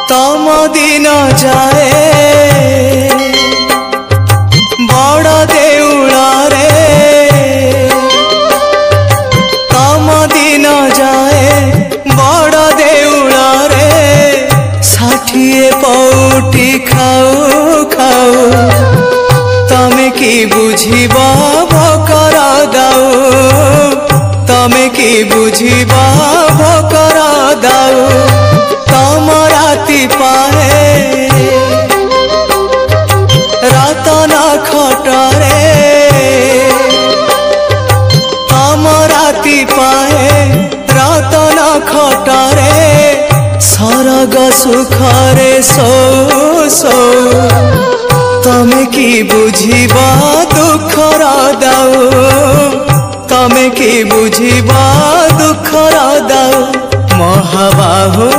तम दिन जाए बड़ देउळरे तम दिन जाए बड़ देउळरे 60 पौटी खाऊ खाऊ तमे की बुझिबा भकर दाऊ तमे की बुझिबा भकर दाऊ तम राति पाए रतन खटरे तम राति पाए रतन खटरे सरग सुखरे सो सो तमे की बुझिबा दुखर दाऊ तमे की बुझिबा दुखर दाऊ महाबाहु